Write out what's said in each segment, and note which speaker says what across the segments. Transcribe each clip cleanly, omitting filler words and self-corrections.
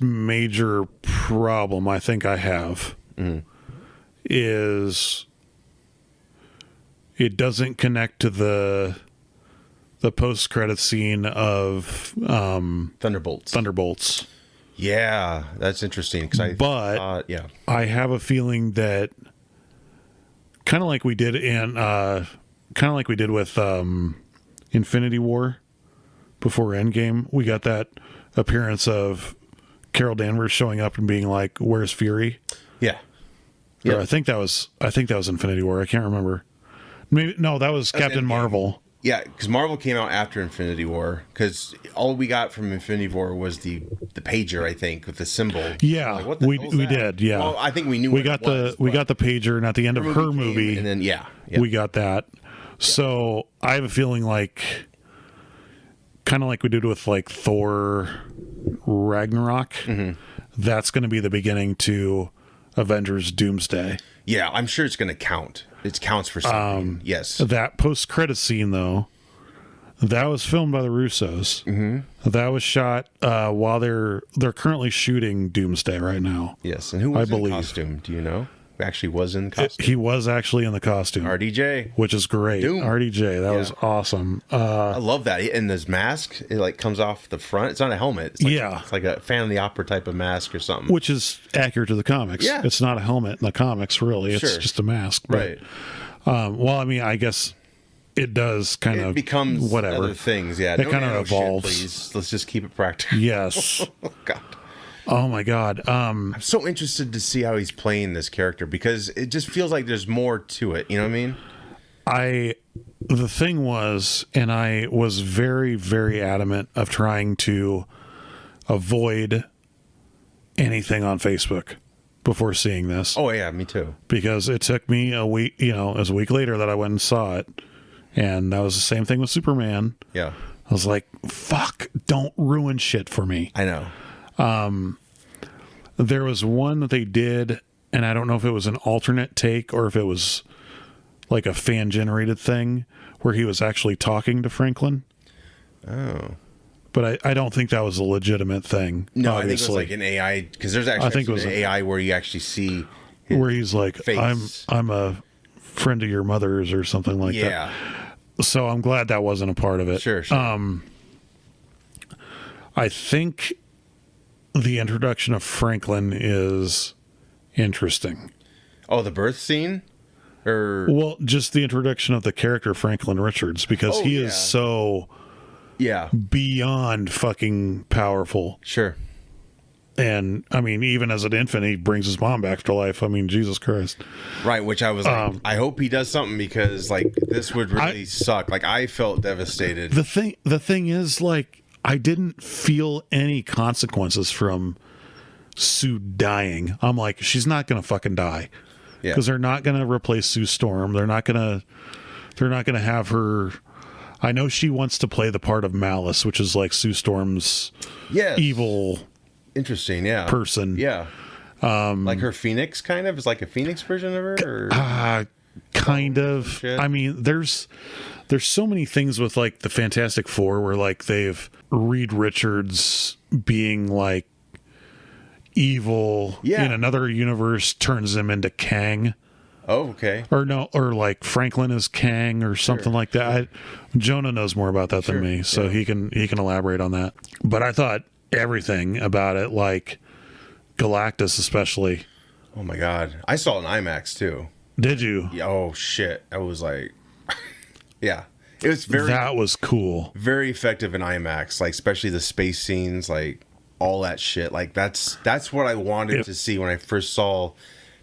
Speaker 1: major problem I think I have is it doesn't connect to the post-credit scene of Thunderbolts.
Speaker 2: Yeah, that's interesting.
Speaker 1: I have a feeling that kind of like we did with Infinity War before Endgame, we got that appearance of Carol Danvers showing up and being like, "Where's Fury?"
Speaker 2: Yeah.
Speaker 1: Or I think that was Infinity War. I can't remember. Maybe no, that was Captain Marvel.
Speaker 2: Yeah, because Marvel came out after Infinity War. Because all we got from Infinity War was the pager, I think, with the symbol.
Speaker 1: Yeah,
Speaker 2: like, what the
Speaker 1: we
Speaker 2: hell is that?
Speaker 1: did. Yeah,
Speaker 2: well, I think we knew
Speaker 1: we got the pager, and at the end of her movie,
Speaker 2: and then
Speaker 1: we got that. So I have a feeling like, kind of like we did with like Thor Ragnarok. That's going to be the beginning to Avengers Doomsday.
Speaker 2: Yeah, I'm sure it's going to count. It counts for something. Yes.
Speaker 1: That post-credit scene, though, that was filmed by the Russos. That was shot while they're currently shooting Doomsday right now.
Speaker 2: Yes, and who was in costume? Do you know? Who actually was in costume?
Speaker 1: He was actually in the costume.
Speaker 2: RDJ.
Speaker 1: Which is great.
Speaker 2: Doom.
Speaker 1: RDJ, that was awesome.
Speaker 2: I love that. And this mask, it like comes off the front. It's not a helmet. It's like, it's like a Phantom of the Opera type of mask or something.
Speaker 1: Which is accurate to the comics.
Speaker 2: Yeah.
Speaker 1: It's not a helmet in the comics, really. It's just a mask.
Speaker 2: Right.
Speaker 1: Well, I mean, I guess it does kind of
Speaker 2: becomes
Speaker 1: whatever
Speaker 2: other things. Yeah.
Speaker 1: It kind of evolves.
Speaker 2: Shit, please. Let's just keep it practical.
Speaker 1: Yes.
Speaker 2: Oh, God.
Speaker 1: Oh my God.
Speaker 2: I'm so interested to see how he's playing this character because it just feels like there's more to it. You know what I mean?
Speaker 1: The thing was, and I was very, very adamant of trying to avoid anything on Facebook before seeing this.
Speaker 2: Oh yeah, me too.
Speaker 1: Because it took me a week, it was a week later that I went and saw it. And that was the same thing with Superman.
Speaker 2: Yeah.
Speaker 1: I was like, fuck, don't ruin shit for me.
Speaker 2: I know.
Speaker 1: There was one that they did, and I don't know if it was an alternate take or if it was like a fan generated thing where he was actually talking to Franklin.
Speaker 2: Oh.
Speaker 1: But I don't think that was a legitimate thing.
Speaker 2: No,
Speaker 1: obviously.
Speaker 2: I think it was like an AI because there's actually an AI where you actually see
Speaker 1: where he's like,
Speaker 2: face.
Speaker 1: I'm a friend of your mother's or something like that.
Speaker 2: Yeah.
Speaker 1: So I'm glad that wasn't a part of it.
Speaker 2: Sure.
Speaker 1: I think the introduction of Franklin is interesting.
Speaker 2: Oh, the birth scene?
Speaker 1: Well, just the introduction of the character Franklin Richards, because he is so beyond fucking powerful.
Speaker 2: Sure.
Speaker 1: And, I mean, even as an infant, he brings his mom back to life. I mean, Jesus Christ.
Speaker 2: Right, which I was like, I hope he does something because, like, this would really suck. Like, I felt devastated.
Speaker 1: The thing is, like, I didn't feel any consequences from Sue dying. I'm like, she's not going to fucking die.
Speaker 2: Yeah.
Speaker 1: Because they're not going to replace Sue Storm. They're not going to have her. I know she wants to play the part of Malice, which is like Sue Storm's evil person.
Speaker 2: Yeah. Like her Phoenix kind of is like a Phoenix version of her? Or?
Speaker 1: Kind of. Shit. I mean, there's so many things with like the Fantastic Four where like they've Reed Richards being like evil in another universe turns him into Kang.
Speaker 2: Oh, okay.
Speaker 1: Or like Franklin is Kang or something like that. Jonah knows more about that than me, so he can elaborate on that. But I thought everything about it, like Galactus especially.
Speaker 2: Oh my God. I saw it in IMAX too.
Speaker 1: Did you?
Speaker 2: Yeah, oh shit. I was like yeah. It was
Speaker 1: that was cool.
Speaker 2: Very effective in IMAX, like especially the space scenes, like all that shit. Like that's what I wanted to see when I first saw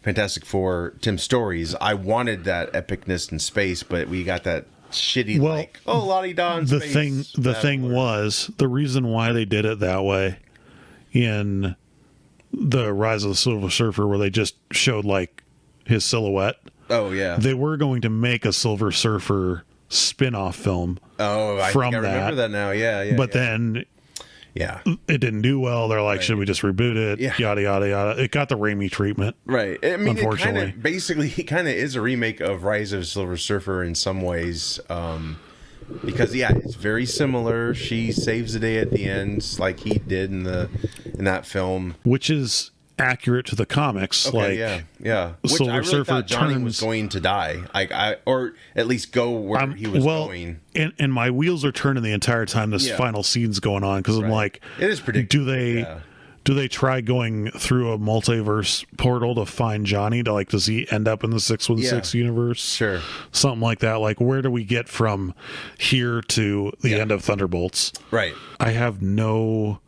Speaker 2: Fantastic Four Tim Stories. I wanted that epicness in space, but we got that shitty la-di-da in space.
Speaker 1: The thing was, the reason why they did it that way in the Rise of the Silver Surfer, where they just showed like his silhouette.
Speaker 2: Oh yeah.
Speaker 1: They were going to make a Silver Surfer spin-off film.
Speaker 2: Oh, I remember that now. Yeah.
Speaker 1: But then it didn't do well. They're like, should we just reboot it?
Speaker 2: Yeah.
Speaker 1: Yada yada yada. It got the Raimi treatment.
Speaker 2: Right. I mean,
Speaker 1: unfortunately,
Speaker 2: it kind of is a remake of Rise of the Silver Surfer in some ways. because it's very similar. She saves the day at the end, like he did in that film,
Speaker 1: which is accurate to the comics.
Speaker 2: Okay, Which
Speaker 1: Silver
Speaker 2: I really
Speaker 1: Surfer
Speaker 2: thought Johnny was going to die, or at least go where he was going.
Speaker 1: And my wheels are turning the entire time this final scene's going on, because I'm like,
Speaker 2: it is predictable.
Speaker 1: Do they try going through a multiverse portal to find Johnny? Does he end up in the 616 universe?
Speaker 2: Sure.
Speaker 1: Something like that. Like, where do we get from here to the end of Thunderbolts?
Speaker 2: Right.
Speaker 1: I have no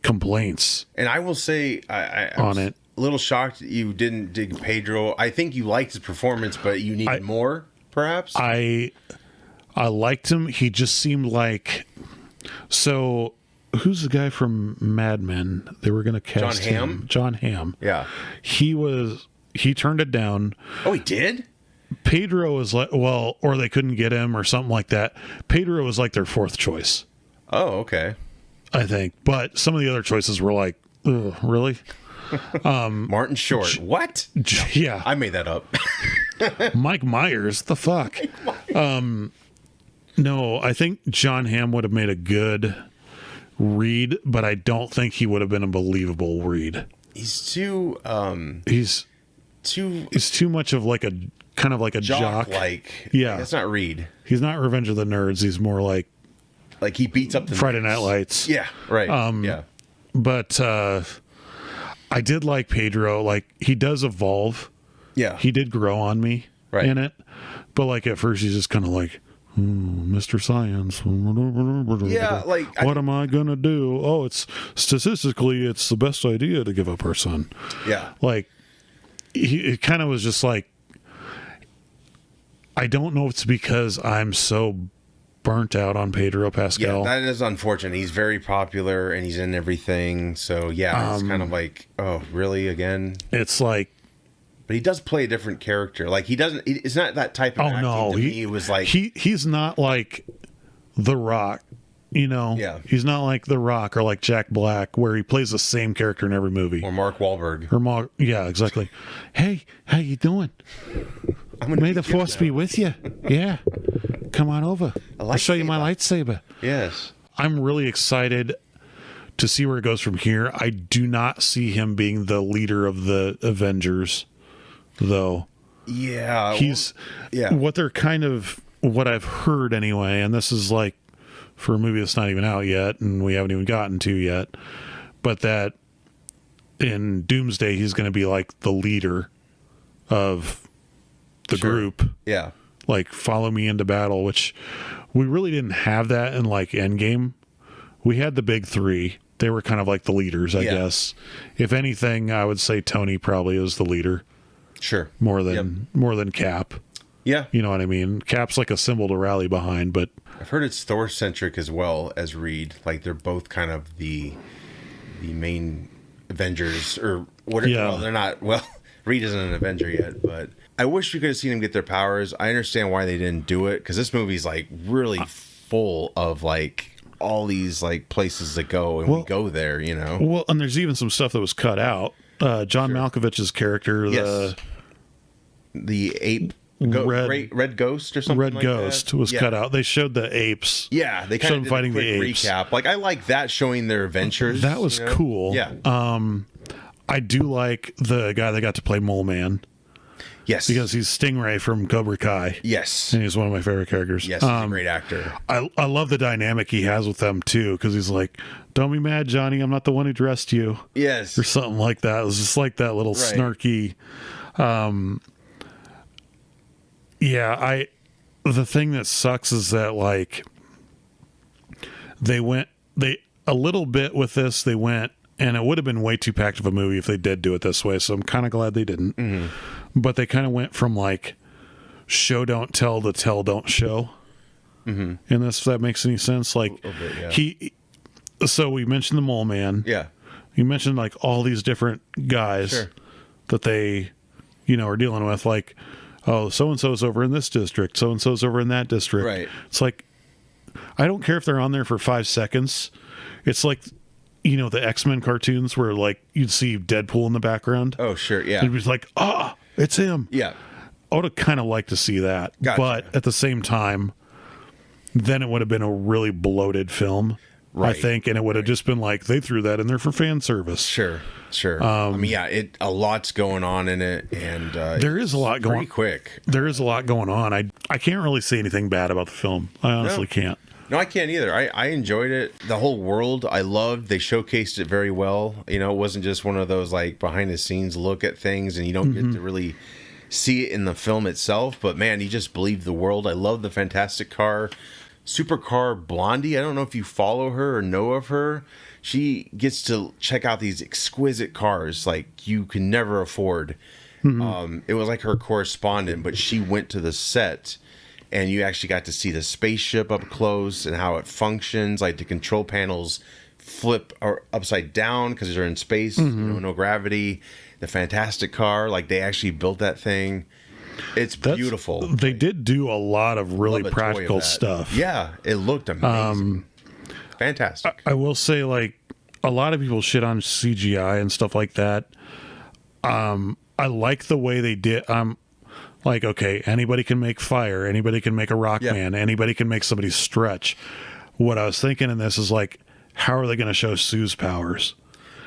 Speaker 1: complaints.
Speaker 2: And I will say, I
Speaker 1: on
Speaker 2: was
Speaker 1: it.
Speaker 2: a little shocked that you didn't dig Pedro. I think you liked his performance, but you needed more, perhaps?
Speaker 1: I liked him. He just seemed like... So... Who's the guy from Mad Men? They were going to cast
Speaker 2: John Hamm?
Speaker 1: him. John Hamm.
Speaker 2: Yeah.
Speaker 1: He turned it down.
Speaker 2: Oh, he did?
Speaker 1: Pedro was like, or they couldn't get him or something like that. Pedro was like their fourth choice.
Speaker 2: Oh, okay.
Speaker 1: I think. But some of the other choices were like, ugh, really?
Speaker 2: Martin Short. What?
Speaker 1: Yeah.
Speaker 2: I made that up.
Speaker 1: Mike Myers. The fuck? No, I think John Hamm would have made a good Reed, but I don't think he would have been a believable Reed.
Speaker 2: He's too
Speaker 1: he's too much of like a kind of like a jock.
Speaker 2: Like,
Speaker 1: yeah,
Speaker 2: that's not Reed.
Speaker 1: He's not Revenge of the Nerds. He's more like
Speaker 2: he beats up the
Speaker 1: Friday
Speaker 2: nerds.
Speaker 1: Night Lights.
Speaker 2: Yeah, right. Yeah,
Speaker 1: but I did like Pedro. Like, he does evolve.
Speaker 2: Yeah,
Speaker 1: he did grow on me in it, but like at first he's just kind of like, Mr. Science.
Speaker 2: Yeah, like,
Speaker 1: what am I gonna do? Oh, it's statistically it's the best idea to give up our son.
Speaker 2: Yeah,
Speaker 1: like it kind of was just like, I don't know if it's because I'm so burnt out on Pedro Pascal.
Speaker 2: Yeah, that is unfortunate. He's very popular and he's in everything. So yeah, it's kind of like, oh, really again?
Speaker 1: It's like,
Speaker 2: but he does play a different character. Like, he doesn't. It's not that type of acting.
Speaker 1: No,
Speaker 2: to me. He was like
Speaker 1: he's not like The Rock. You know, he's not like The Rock or like Jack Black, where he plays the same character in every movie.
Speaker 2: Or Mark Wahlberg.
Speaker 1: Yeah, exactly. Hey, how you doing? May the force be with you. Yeah, come on over. I'll show you my lightsaber.
Speaker 2: Yes,
Speaker 1: I'm really excited to see where it goes from here. I do not see him being the leader of the Avengers, though.
Speaker 2: Yeah,
Speaker 1: what they're kind of, what I've heard anyway, and this is like for a movie that's not even out yet and we haven't even gotten to yet, but that in Doomsday he's going to be like the leader of the group.
Speaker 2: Yeah,
Speaker 1: like, follow me into battle, which we really didn't have that in like Endgame. We had the big three. They were kind of like the leaders, I guess. If anything, I would say Tony probably is the leader.
Speaker 2: Sure.
Speaker 1: More than Cap.
Speaker 2: Yeah.
Speaker 1: You know what I mean? Cap's like a symbol to rally behind, but
Speaker 2: I've heard it's Thor-centric as well as Reed. Like, they're both kind of the main Avengers, or whatever.
Speaker 1: Yeah.
Speaker 2: Well, they're not. Well, Reed isn't an Avenger yet, but I wish we could have seen them get their powers. I understand why they didn't do it, because this movie's like really full of like all these like places to go, and we go there, you know.
Speaker 1: Well, and there's even some stuff that was cut out. John Malkovich's character,
Speaker 2: the ape. Red Ghost or something.
Speaker 1: Red Ghost was cut out. They showed the apes.
Speaker 2: Yeah, they kind of
Speaker 1: fighting the apes.
Speaker 2: Recap. Like, I like that, showing their adventures.
Speaker 1: That was cool.
Speaker 2: Yeah.
Speaker 1: I do like the guy that got to play Mole Man.
Speaker 2: Yes,
Speaker 1: because he's Stingray from Cobra Kai.
Speaker 2: Yes,
Speaker 1: and he's one of my favorite characters.
Speaker 2: Yes, he's a great actor.
Speaker 1: I love the dynamic he has with them too, because he's like, "Don't be mad, Johnny. I'm not the one who dressed you."
Speaker 2: Yes,
Speaker 1: or something like that. It was just like that little snarky. Yeah, the thing that sucks is that like they a little bit with this, they went, and it would have been way too packed of a movie if they did do it this way, so I'm kind of glad they didn't.
Speaker 2: Mm-hmm.
Speaker 1: But they kind of went from like show don't tell to tell don't show. Mm-hmm. And this, if that makes any sense, like so we mentioned the Mole Man.
Speaker 2: Yeah,
Speaker 1: you mentioned like all these different guys that they are dealing with, like, oh, so-and-so's over in this district, so-and-so's over in that district.
Speaker 2: Right.
Speaker 1: It's like, I don't care if they're on there for 5 seconds. It's like, the X-Men cartoons where, like, you'd see Deadpool in the background.
Speaker 2: Oh, sure, yeah.
Speaker 1: It'd be like, it's him.
Speaker 2: Yeah.
Speaker 1: I would have kind of liked to see that.
Speaker 2: Gotcha.
Speaker 1: But at the same time, then it would have been a really bloated film,
Speaker 2: Right.
Speaker 1: I think, and it would have just been like they threw that in there for fan service.
Speaker 2: Sure. I mean, yeah, a lot's going on in it, and
Speaker 1: There is a lot going.
Speaker 2: pretty quick.
Speaker 1: There is a lot going on. I can't really say anything bad about the film. I honestly can't.
Speaker 2: No, I can't either. I enjoyed it. The whole world I loved. They showcased it very well. You know, it wasn't just one of those like behind the scenes look at things and you don't get to really see it in the film itself. But man, you just believe the world. I love the Fantastic Car. Supercar Blondie. I don't know if you follow her or know of her. She gets to check out these exquisite cars like you can never afford. It was like her correspondent, but she went to the set and you actually got to see the spaceship up close and how it functions. Like the control panels flip or upside down because they're in space, no gravity. The Fantastic Car, like they actually built that thing. It's beautiful.
Speaker 1: They did do a lot of really
Speaker 2: Love a toy of
Speaker 1: practical
Speaker 2: that.
Speaker 1: stuff.
Speaker 2: Yeah, it looked amazing. Fantastic.
Speaker 1: I will say, like, a lot of people shit on CGI and stuff like that. I like the way they did. Like, okay, anybody can make fire. Anybody can make a rock man. Anybody can make somebody stretch. What I was thinking in this is, like, how are they going to show Sue's powers?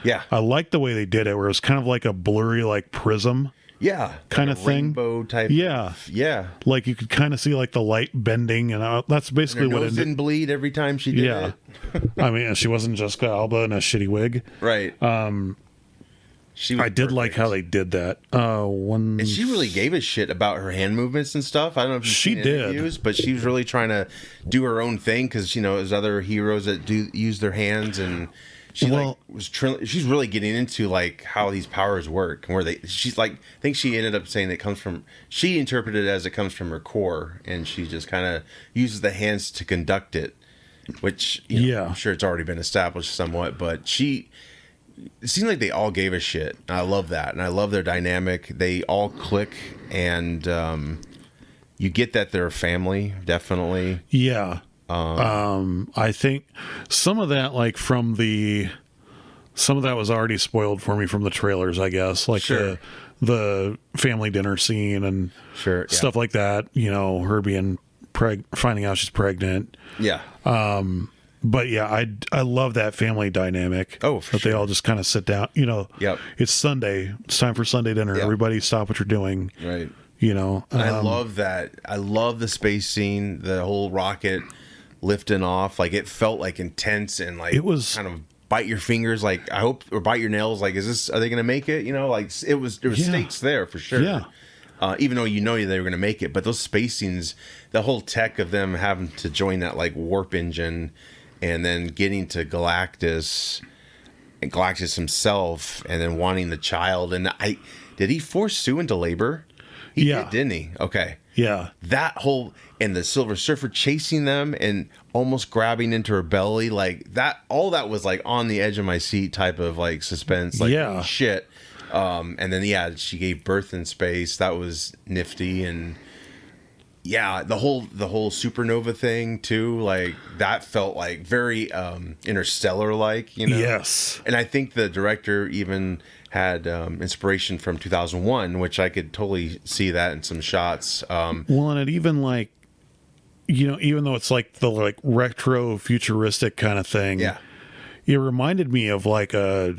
Speaker 2: Yeah.
Speaker 1: I like the way they did it, where it was kind of like a blurry, like, prism.
Speaker 2: Yeah.
Speaker 1: Kind
Speaker 2: like
Speaker 1: of
Speaker 2: a
Speaker 1: thing.
Speaker 2: Rainbow type.
Speaker 1: Yeah.
Speaker 2: Yeah.
Speaker 1: Like, you could kind of see, like, the light bending, and that's basically
Speaker 2: Her
Speaker 1: what
Speaker 2: nose
Speaker 1: it
Speaker 2: didn't bleed every time she did
Speaker 1: Yeah.
Speaker 2: it.
Speaker 1: I mean, she wasn't Jessica Alba in a shitty wig.
Speaker 2: Right. She was
Speaker 1: I did like
Speaker 2: perfect.
Speaker 1: how they did that.
Speaker 2: And she really gave a shit about her hand movements and stuff. I don't know if you've
Speaker 1: She
Speaker 2: seen
Speaker 1: did.
Speaker 2: interviews, but she was really trying to do her own thing because, you know, there's other heroes that do use their hands, and she she's really getting into like how these powers work and where she's like, I think she ended up saying she interpreted it as it comes from her core, and she just kind of uses the hands to conduct it, which, you know, I'm sure it's already been established somewhat, but it seems like they all gave a shit. I love that, and I love their dynamic. They all click, and you get that they're a family, definitely.
Speaker 1: Yeah. I think some of that, like some of that was already spoiled for me from the trailers, I guess. Like the family dinner scene and stuff like that. You know, her being finding out she's pregnant.
Speaker 2: Yeah.
Speaker 1: But yeah, I love that family dynamic.
Speaker 2: Oh, for
Speaker 1: that
Speaker 2: sure.
Speaker 1: they all just kind of sit down. You know, it's Sunday. It's time for Sunday dinner.
Speaker 2: Yep.
Speaker 1: Everybody stop what you're doing.
Speaker 2: Right.
Speaker 1: You know,
Speaker 2: And I love that. I love the space scene, the whole rocket lifting off. Like, it felt like intense and like
Speaker 1: it was
Speaker 2: kind of bite your fingers. Like, I hope, or bite your nails. Like, are they going to make it? You know, like there was stakes there for sure.
Speaker 1: Yeah.
Speaker 2: Even though you know they were going to make it, but those space scenes, the whole tech of them having to join that like warp engine, and then getting to Galactus, and Galactus himself, and then wanting the child. And did he force Sue into labor? He did, didn't he? Okay.
Speaker 1: Yeah.
Speaker 2: That whole, and the Silver Surfer chasing them and almost grabbing into her belly, like that, all that was like on the edge of my seat type of like suspense. Like, holy shit. And then, she gave birth in space. That was nifty. And yeah, the whole supernova thing too, like that felt like very interstellar like, you know.
Speaker 1: Yes.
Speaker 2: And I think the director even had inspiration from 2001, which I could totally see that in some shots.
Speaker 1: Well, and it even like, you know, even though it's like the like retro futuristic kind of thing, it reminded me of like a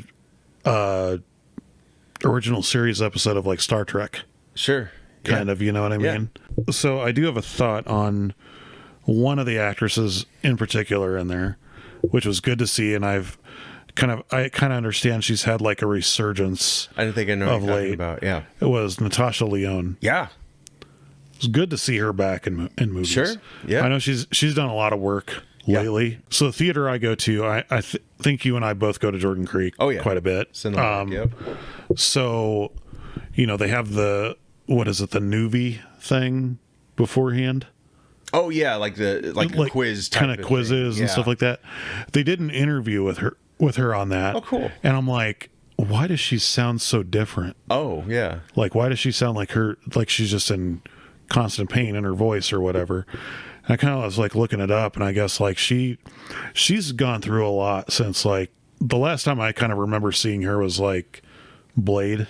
Speaker 1: original series episode of like Star Trek.
Speaker 2: Sure.
Speaker 1: Kind of, you know what I mean? So I do have a thought on one of the actresses in particular in there, which was good to see, and I kind of understand she's had like a resurgence.
Speaker 2: I didn't think I know what you're talking about. Yeah.
Speaker 1: It was Natasha Lyonne.
Speaker 2: Yeah.
Speaker 1: It was good to see her back in movies.
Speaker 2: Sure. Yeah.
Speaker 1: I know she's done a lot of work lately. So the theater I go to, I think you and I both go to Jordan Creek quite a bit.
Speaker 2: Yep.
Speaker 1: So, you know, they have the Nuvi thing beforehand.
Speaker 2: Oh yeah, like a quiz type
Speaker 1: kind of quizzes and stuff like that. They did an interview with her on that.
Speaker 2: Oh, cool.
Speaker 1: And I'm like, why does she sound so different?
Speaker 2: Oh yeah.
Speaker 1: Like, why does she sound like she's just in constant pain in her voice or whatever? And I kind of was like looking it up, and I guess like she's gone through a lot since like the last time I kind of remember seeing her was like Blade,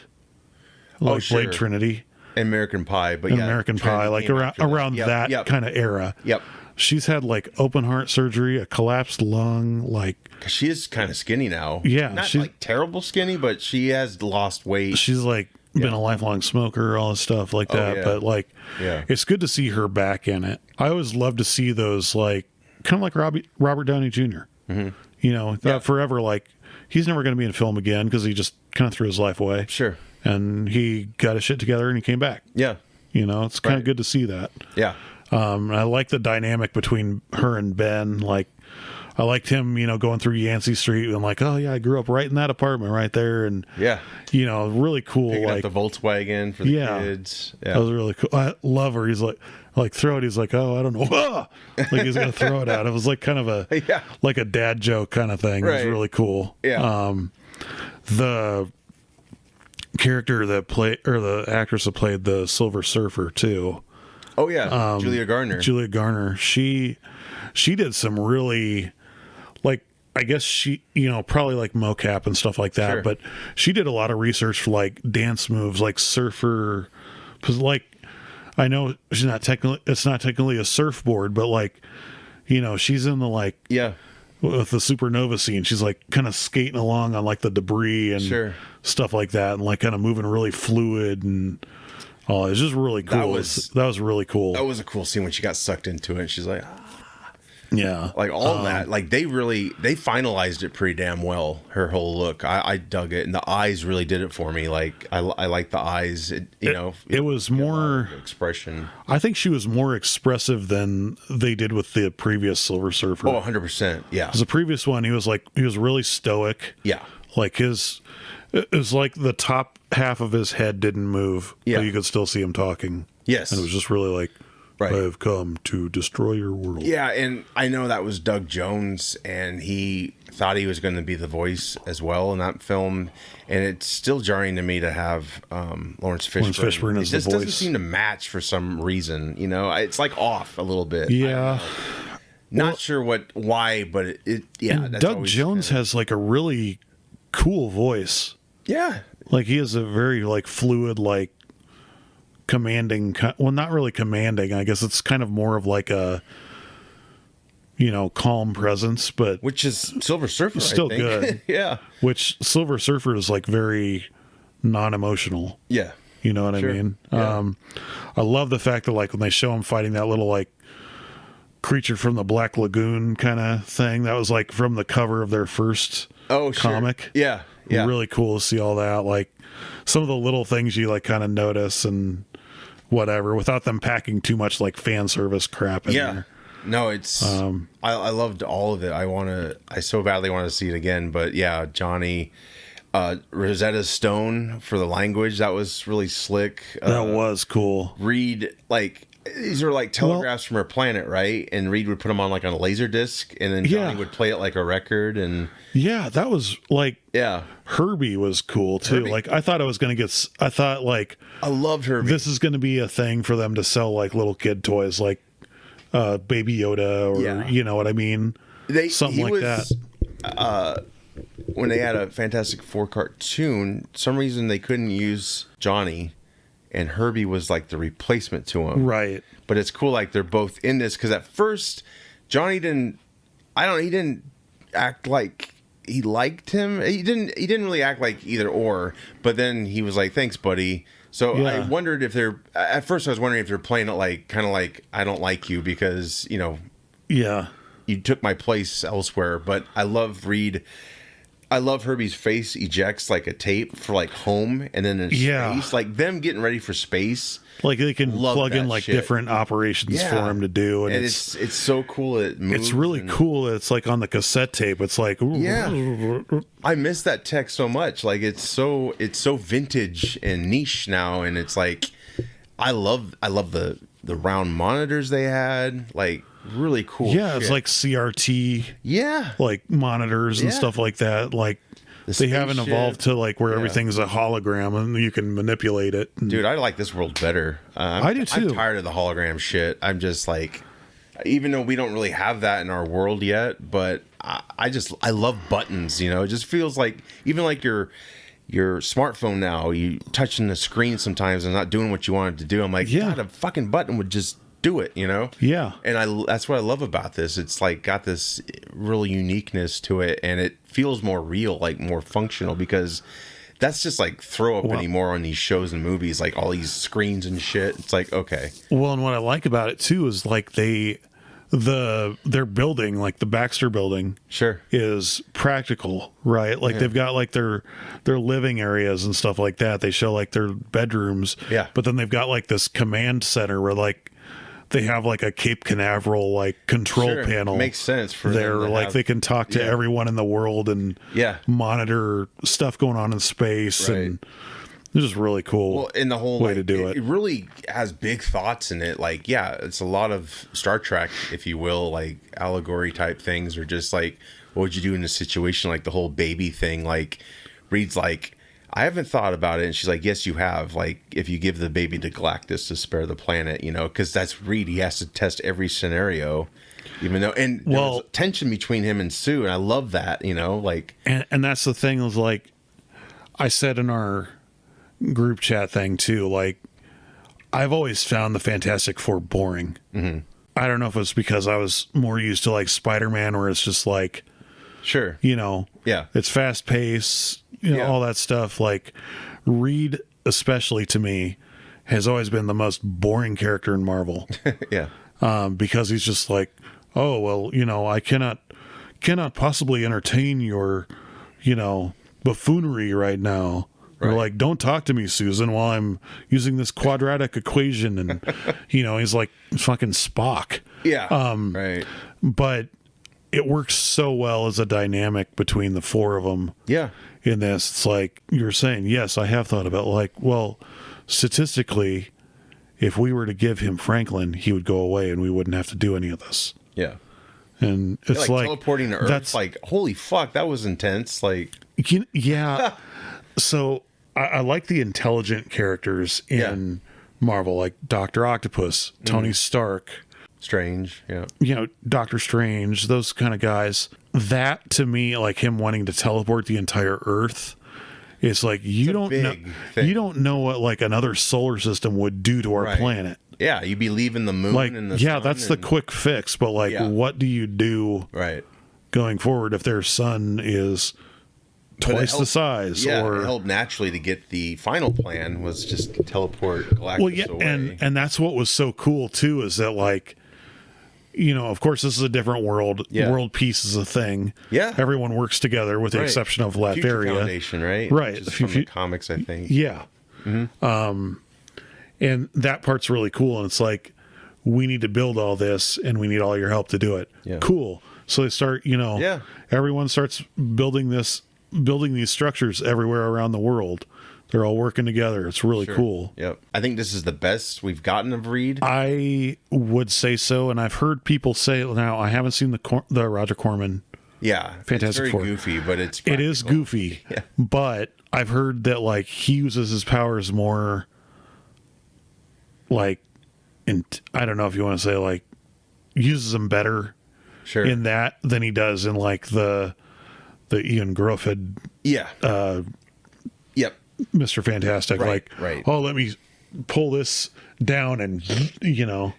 Speaker 1: like Blade Trinity.
Speaker 2: American Pie, but
Speaker 1: American Pie, like around that kind of era.
Speaker 2: Yep.
Speaker 1: She's had like open heart surgery, a collapsed lung, like
Speaker 2: 'Cause she is kind of skinny now.
Speaker 1: Yeah,
Speaker 2: not
Speaker 1: she's-
Speaker 2: like terrible skinny, but she has lost weight.
Speaker 1: she's like been a lifelong smoker, all this stuff like that.
Speaker 2: yeah.
Speaker 1: But like, it's good to see her back in it. I always love to see those, like, kind of like Robert Downey junior You know, that forever, like, he's never going to be in film again because he just kind of threw his life away.
Speaker 2: Sure.
Speaker 1: And he got his shit together and he came back.
Speaker 2: Yeah.
Speaker 1: You know, it's kind of
Speaker 2: Right.
Speaker 1: good to see that.
Speaker 2: Yeah.
Speaker 1: I like the dynamic between her and Ben. Like, I liked him, you know, going through Yancey Street and like, oh yeah, I grew up right in that apartment right there, and
Speaker 2: Yeah.
Speaker 1: you know, really cool.
Speaker 2: Picking
Speaker 1: like
Speaker 2: up the Volkswagen for the
Speaker 1: Yeah.
Speaker 2: kids.
Speaker 1: that
Speaker 2: Yeah.
Speaker 1: was really cool. I love her. He's like throw it. He's like, oh, I don't know, ah! Like he's gonna throw it out. It was like kind of a
Speaker 2: Yeah.
Speaker 1: like a dad joke kind of thing. It was
Speaker 2: Right.
Speaker 1: really cool.
Speaker 2: Yeah.
Speaker 1: The character that played, or the actress that played the Silver Surfer too,
Speaker 2: Oh yeah. Julia Garner.
Speaker 1: Julia Garner, she did some really, like, I guess she, you know, probably like mocap and stuff like that,
Speaker 2: Sure.
Speaker 1: but she did a lot of research for like dance moves, like surfer, because like, I know it's not technically a surfboard, but like, you know, she's in the like,
Speaker 2: Yeah.
Speaker 1: with the supernova scene, she's like kind of skating along on like the debris and
Speaker 2: Sure.
Speaker 1: stuff like that, and like kind of moving really fluid, and oh, it's just really cool. That was really cool.
Speaker 2: That was a cool scene when she got sucked into it. And she's like,
Speaker 1: Yeah.
Speaker 2: like all that, like they finalized it pretty damn well. Her whole look, I dug it, and the eyes really did it for me. Like I like the eyes.
Speaker 1: It was more
Speaker 2: expression.
Speaker 1: I think she was more expressive than they did with the previous Silver Surfer.
Speaker 2: Oh, 100%. Yeah.
Speaker 1: 'Cause the previous one, he was really stoic.
Speaker 2: Yeah.
Speaker 1: Like it was like the top half of his head didn't move,
Speaker 2: Yeah.
Speaker 1: but you could still see him talking.
Speaker 2: Yes.
Speaker 1: And it was just really like,
Speaker 2: Right.
Speaker 1: I have come to destroy your world.
Speaker 2: Yeah, and I know that was Doug Jones, and he thought he was going to be the voice as well in that film, and it's still jarring to me to have Lawrence Fishburne.
Speaker 1: Lawrence Fishburne
Speaker 2: It
Speaker 1: as the
Speaker 2: just doesn't
Speaker 1: voice.
Speaker 2: seem to match for some reason. You know, it's like off a little bit.
Speaker 1: Yeah.
Speaker 2: Not sure why, but it yeah.
Speaker 1: And
Speaker 2: That's
Speaker 1: Doug
Speaker 2: always
Speaker 1: Jones
Speaker 2: kinda-
Speaker 1: has like a really cool voice.
Speaker 2: Yeah.
Speaker 1: Like he has a very like fluid, like commanding, well, not really commanding. I guess it's kind of more of like a, you know, calm presence, but
Speaker 2: Which is Silver Surfer,
Speaker 1: Still
Speaker 2: I think.
Speaker 1: good.
Speaker 2: Yeah.
Speaker 1: which Silver Surfer is like very non-emotional.
Speaker 2: Yeah.
Speaker 1: You know what
Speaker 2: Sure.
Speaker 1: I mean?
Speaker 2: Yeah.
Speaker 1: I love the fact that like when they show him fighting that little like creature from the Black Lagoon kind of thing, that was like from the cover of their first
Speaker 2: Oh, sure.
Speaker 1: comic.
Speaker 2: Yeah. Yeah.
Speaker 1: Really cool to see all that. Like some of the little things you like kind of notice and whatever without them packing too much like fan service crap in
Speaker 2: Yeah.
Speaker 1: there.
Speaker 2: No, it's I loved all of it. I so badly want to see it again, but yeah, Johnny Rosetta Stone for the language, that was really slick.
Speaker 1: That was cool.
Speaker 2: Reed, like these are like telegraphs from her planet, right? And Reed would put them on like on a laser disc, and then Johnny
Speaker 1: Yeah.
Speaker 2: would play it like a record, and
Speaker 1: Yeah, that was like
Speaker 2: yeah,
Speaker 1: Herbie was cool too.
Speaker 2: Herbie.
Speaker 1: Like I thought I was going to get I thought like
Speaker 2: I loved her.
Speaker 1: this is going to be a thing for them to sell like little kid toys like Baby Yoda or
Speaker 2: Yeah.
Speaker 1: you know what I mean? Something like that.
Speaker 2: When they had a Fantastic Four cartoon, some reason they couldn't use Johnny, and Herbie was like the replacement to him.
Speaker 1: Right.
Speaker 2: But it's cool, like they're both in this because at first Johnny didn't act like he liked him. He didn't really act like either or. But then he was like, "Thanks, buddy." So
Speaker 1: Yeah.
Speaker 2: I wondered if they're at first I was wondering if they're playing it like kind of like I don't like you because you know
Speaker 1: Yeah.
Speaker 2: you took my place elsewhere. But I love Reed. I love Herbie's face ejects like a tape for like home and then in
Speaker 1: Yeah.
Speaker 2: space. Like them getting ready for space.
Speaker 1: Like they can
Speaker 2: Love
Speaker 1: plug in
Speaker 2: that
Speaker 1: like
Speaker 2: shit.
Speaker 1: different operations for him to do, and
Speaker 2: it's so cool. It moves
Speaker 1: it's really
Speaker 2: and-
Speaker 1: cool. That it's like on the cassette tape. It's like
Speaker 2: Yeah. I miss that tech so much. Like it's so vintage and niche now, and it's like I love the round monitors they had. Like really cool.
Speaker 1: Yeah, it's
Speaker 2: shit.
Speaker 1: like CRT
Speaker 2: yeah.
Speaker 1: like monitors and
Speaker 2: Yeah.
Speaker 1: stuff like that. Like
Speaker 2: The
Speaker 1: they haven't
Speaker 2: spaceship.
Speaker 1: evolved to like where
Speaker 2: Yeah.
Speaker 1: everything's a hologram and you can manipulate it. And-
Speaker 2: Dude, I like this world better.
Speaker 1: I do too.
Speaker 2: I'm tired of the hologram shit. I'm just like, even though we don't really have that in our world yet, but I love buttons. You know, it just feels like even like your smartphone now, you touching the screen sometimes and not doing what you wanted to do. I'm like,
Speaker 1: Yeah.
Speaker 2: God, a fucking button would just do it, you know?
Speaker 1: Yeah.
Speaker 2: And that's what I love about this. It's like got this real uniqueness to it, and it feels more real, like more functional, because that's just like throw up anymore on these shows and movies, like all these screens and shit. It's like, okay.
Speaker 1: Well, and what I like about it too is like their building, like the Baxter building,
Speaker 2: Sure.
Speaker 1: is practical, right? Like they've got like their living areas and stuff like that. They show like their bedrooms,
Speaker 2: Yeah.
Speaker 1: But then they've got like this command center where like they have like a Cape Canaveral like control
Speaker 2: Sure.
Speaker 1: panel.
Speaker 2: Makes sense for
Speaker 1: there.
Speaker 2: them to
Speaker 1: Like
Speaker 2: have-
Speaker 1: they can talk to everyone in the world and monitor stuff going on in space,
Speaker 2: Right.
Speaker 1: and it's just really cool.
Speaker 2: Well, in the whole
Speaker 1: way to do it.
Speaker 2: It really has big thoughts in it. Like, yeah, it's a lot of Star Trek, if you will, like allegory type things, or just like, what would you do in a situation like the whole baby thing? Like, Reed's like, I haven't thought about it, and she's like, yes, you have. Like, if you give the baby to Galactus to spare the planet, you know, because that's Reed. He has to test every scenario, even though, and there was tension between him and Sue, and I love that, you know, like,
Speaker 1: and that's the thing is like I said in our group chat thing too, like I've always found the Fantastic Four boring. Mm-hmm. I don't know if it's because I was more used to like Spider-Man, where it's just like,
Speaker 2: sure,
Speaker 1: you know, it's fast paced, you know, all that stuff. Like Reed, especially to me, has always been the most boring character in Marvel. Because he's just like, oh well, you know, I cannot possibly entertain your, you know, buffoonery right now. Or like, don't talk to me, Susan, while I'm using this quadratic equation. And, you know, he's like fucking Spock.
Speaker 2: Right.
Speaker 1: But it works so well as a dynamic between the four of them. In this, it's like you're saying, yes, I have thought about like, well, statistically, if we were to give him Franklin, he would go away and we wouldn't have to do any of this. And it's like
Speaker 2: teleporting to Earth. That's like, holy fuck, that was intense. Like,
Speaker 1: So I like the intelligent characters in Marvel, like Dr. Octopus, Tony Stark,
Speaker 2: Strange,
Speaker 1: you know, Doctor Strange, those kind of guys. That to me, like him wanting to teleport the entire Earth, is like you don't know what like another solar system would do to our planet.
Speaker 2: Yeah, you'd be leaving the moon,
Speaker 1: like,
Speaker 2: and the sun,
Speaker 1: that's the quick fix. But like, what do you do going forward if their sun is twice the size?
Speaker 2: Or it helped naturally to get the final plan was just teleport Galactus away.
Speaker 1: And that's what was so cool too, is that like, you know, of course this is a different world. World peace is a thing. Everyone works together with the exception of Latveria.
Speaker 2: Future Foundation, right?
Speaker 1: Right.
Speaker 2: Just from the comics, I think.
Speaker 1: And that part's really cool. And it's like, we need to build all this and we need all your help to do it. Cool. So they start, you know, everyone starts building these structures everywhere around the world. They're all working together. It's really cool.
Speaker 2: I think this is the best we've gotten of Reed.
Speaker 1: I would say so, and I've heard people say, now I haven't seen the Roger Corman. Fantastic Four.
Speaker 2: It's very goofy, but it's
Speaker 1: practical. It is goofy. But I've heard that like he uses his powers more like, I don't know if you want to say like uses them better in that than he does in like the Ian Gruffudd Mr. Fantastic. Oh, let me pull this down and, you know,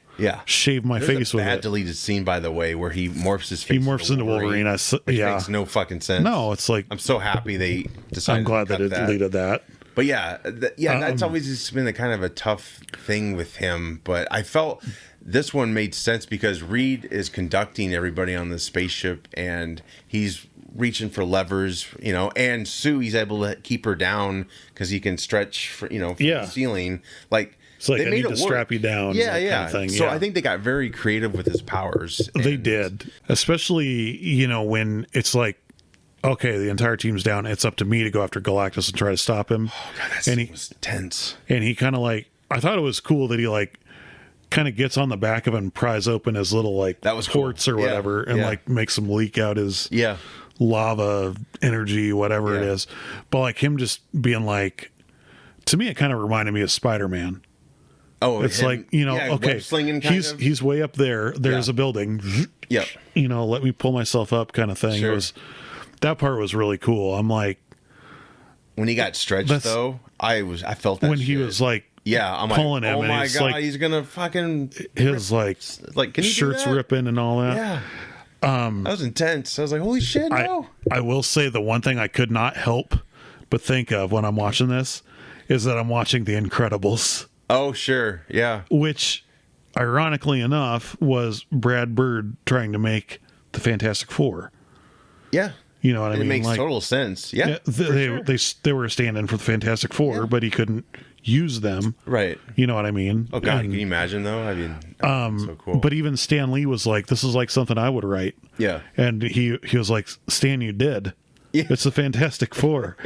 Speaker 1: shave my face with it.
Speaker 2: Bad deleted scene, by the way, where he morphs his face.
Speaker 1: He morphs into Wolverine.
Speaker 2: Which makes no fucking sense.
Speaker 1: No, it's like,
Speaker 2: I'm so happy they decided.
Speaker 1: I'm glad that it deleted that.
Speaker 2: But that's always just been a kind of a tough thing with him. But I felt this one made sense because Reed is conducting everybody on the spaceship, and he's reaching for levers, you know, and Sue, he's able to keep her down because he can stretch for, you know, from the ceiling. Like,
Speaker 1: it's like, they made to strap you down. Kind of thing.
Speaker 2: So I think they got very creative with his powers.
Speaker 1: They did, especially, you know, when it's like, okay, the entire team's down. It's up to me to go after Galactus and try to stop him.
Speaker 2: Oh god, that scene was tense.
Speaker 1: And he kind of like, I thought it was cool that he like kind of gets on the back of him and pries open his little like ports or whatever, and like makes him leak out his lava energy, whatever it is. But like him just being like, to me, it kind of reminded me of Spider-Man.
Speaker 2: Oh,
Speaker 1: it's like, you know, okay, he's way up there. There's a building. You know, let me pull myself up, kind of thing. It was, that part was really cool. I'm like,
Speaker 2: when he got stretched though, I felt that
Speaker 1: when he was like
Speaker 2: I'm
Speaker 1: pulling
Speaker 2: like,
Speaker 1: him,
Speaker 2: oh
Speaker 1: and
Speaker 2: my
Speaker 1: it's
Speaker 2: god,
Speaker 1: like
Speaker 2: he's gonna fucking
Speaker 1: his like
Speaker 2: can you do
Speaker 1: shirts
Speaker 2: that?
Speaker 1: ripping and all that.
Speaker 2: Yeah. That was intense. I was like, holy shit, no.
Speaker 1: I will say the one thing I could not help but think of when I'm watching this is that I'm watching The Incredibles,
Speaker 2: Oh, sure. Yeah.
Speaker 1: which ironically enough was Brad Bird trying to make the Fantastic Four.
Speaker 2: Yeah.
Speaker 1: You know what I
Speaker 2: It
Speaker 1: mean?
Speaker 2: makes
Speaker 1: Like,
Speaker 2: total sense. Yeah.
Speaker 1: yeah, they were standing for the Fantastic Four,
Speaker 2: Yeah.
Speaker 1: but he couldn't use them.
Speaker 2: Right.
Speaker 1: You know what I mean?
Speaker 2: Oh, God.
Speaker 1: And,
Speaker 2: Can you imagine, though? I mean, so cool.
Speaker 1: but even Stan Lee was like, "This is like something I would write."
Speaker 2: yeah.
Speaker 1: And he was like, "Stan, you did.
Speaker 2: Yeah.
Speaker 1: It's the Fantastic Four."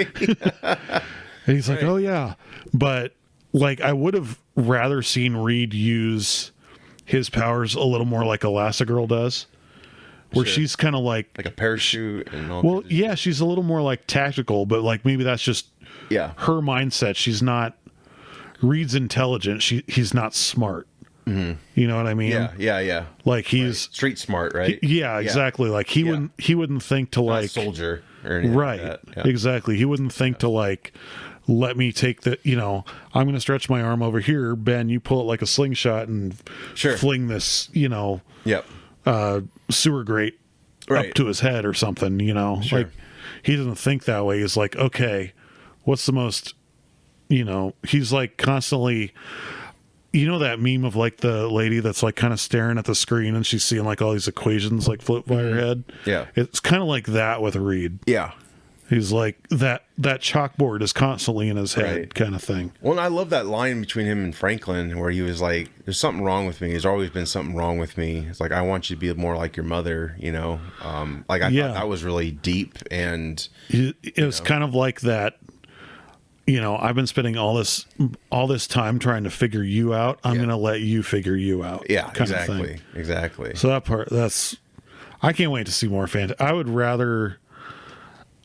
Speaker 1: And he's like,
Speaker 2: Right.
Speaker 1: "Oh yeah," but like I would have rather seen Reed use his powers a little more like Elastigirl does, where
Speaker 2: Sure.
Speaker 1: she's kind of like,
Speaker 2: Like a parachute and all
Speaker 1: well,
Speaker 2: that.
Speaker 1: yeah, she's a little more like tactical, but like maybe that's just
Speaker 2: Yeah.
Speaker 1: her mindset. She's not. Reed's intelligent. He's not smart. You know what I mean?
Speaker 2: Yeah.
Speaker 1: Like he's
Speaker 2: Street smart, right?
Speaker 1: yeah, exactly. Like he wouldn't think to
Speaker 2: Not a
Speaker 1: like
Speaker 2: soldier or anything
Speaker 1: right.
Speaker 2: like that. Yeah.
Speaker 1: Exactly. He wouldn't think to like let me take the, I'm going to stretch my arm over here, Ben, you pull it like a slingshot and
Speaker 2: Sure.
Speaker 1: fling this,
Speaker 2: Yep.
Speaker 1: sewer grate
Speaker 2: Right.
Speaker 1: up to his head or something,
Speaker 2: Sure.
Speaker 1: like he doesn't think that way. He's like, okay, what's the most, he's like constantly, that meme of like the lady that's like kind of staring at the screen and she's seeing like all these equations like float by her head.
Speaker 2: Yeah.
Speaker 1: It's kind of like that with Reed.
Speaker 2: Yeah.
Speaker 1: He's like that chalkboard is constantly in his head
Speaker 2: Right.
Speaker 1: kind of thing.
Speaker 2: Well, and I love that line between him and Franklin where he was like, there's something wrong with me. There's always been something wrong with me. It's like, I want you to be more like your mother, Like, I thought that was really deep. And
Speaker 1: It was kind of like that, I've been spending all this time trying to figure you out. I'm going to let you figure you out.
Speaker 2: yeah,
Speaker 1: kind of thing.
Speaker 2: exactly.
Speaker 1: So that part, I can't wait to see more I would rather,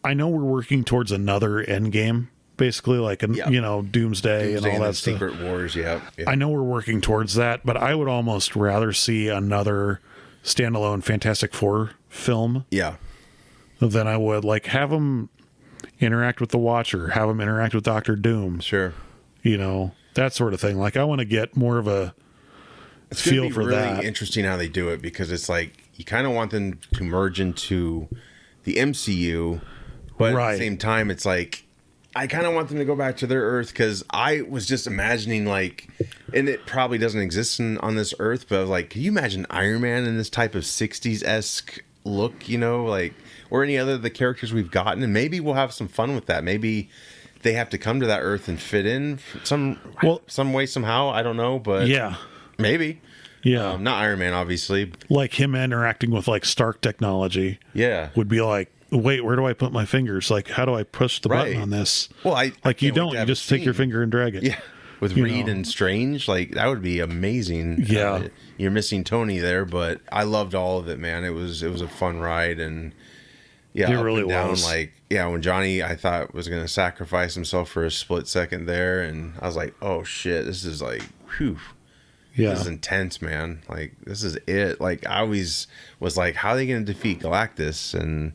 Speaker 1: I know we're working towards another end game, basically like, Doomsday and all that stuff.
Speaker 2: Secret Wars, yeah.
Speaker 1: I know we're working towards that, but I would almost rather see another standalone Fantastic Four film
Speaker 2: Yeah.
Speaker 1: than I would like have them interact with the Watcher, have them interact with Doctor Doom,
Speaker 2: Sure.
Speaker 1: that sort of thing. Like I want to get more of a
Speaker 2: It's gonna
Speaker 1: feel
Speaker 2: be
Speaker 1: for
Speaker 2: really
Speaker 1: that.
Speaker 2: interesting how they do it because it's like you kind of want them to merge into the MCU, but at
Speaker 1: Right.
Speaker 2: the same time, it's like I kind of want them to go back to their Earth because I was just imagining like, and it probably doesn't exist on this Earth, but I was like, can you imagine Iron Man in this type of '60s-esque look? Or any other of the characters we've gotten, and maybe we'll have some fun with that. Maybe they have to come to that Earth and fit in some way somehow. I don't know, but
Speaker 1: Yeah.
Speaker 2: maybe.
Speaker 1: Yeah.
Speaker 2: Not Iron Man, obviously.
Speaker 1: Like him interacting with like Stark technology
Speaker 2: Yeah.
Speaker 1: would be like, wait, where do I put my fingers? Like, how do I push the button
Speaker 2: Right.
Speaker 1: on this?
Speaker 2: Well,
Speaker 1: like you
Speaker 2: can't wait
Speaker 1: don't,
Speaker 2: to
Speaker 1: you
Speaker 2: have a
Speaker 1: just take your
Speaker 2: scene.
Speaker 1: finger and drag it.
Speaker 2: Yeah. With
Speaker 1: You
Speaker 2: Reed
Speaker 1: know.
Speaker 2: and Strange, like that would be amazing.
Speaker 1: Yeah.
Speaker 2: You're missing Tony there, but I loved all of it, man. It was a fun ride, and yeah,
Speaker 1: It
Speaker 2: up
Speaker 1: really
Speaker 2: and down,
Speaker 1: was.
Speaker 2: like when Johnny I thought was gonna sacrifice himself for a split second there, and I was like, oh shit, this is like, whew.
Speaker 1: Yeah.
Speaker 2: This is intense, man. Like, this is it. Like, I always was like, how are they going to defeat Galactus? And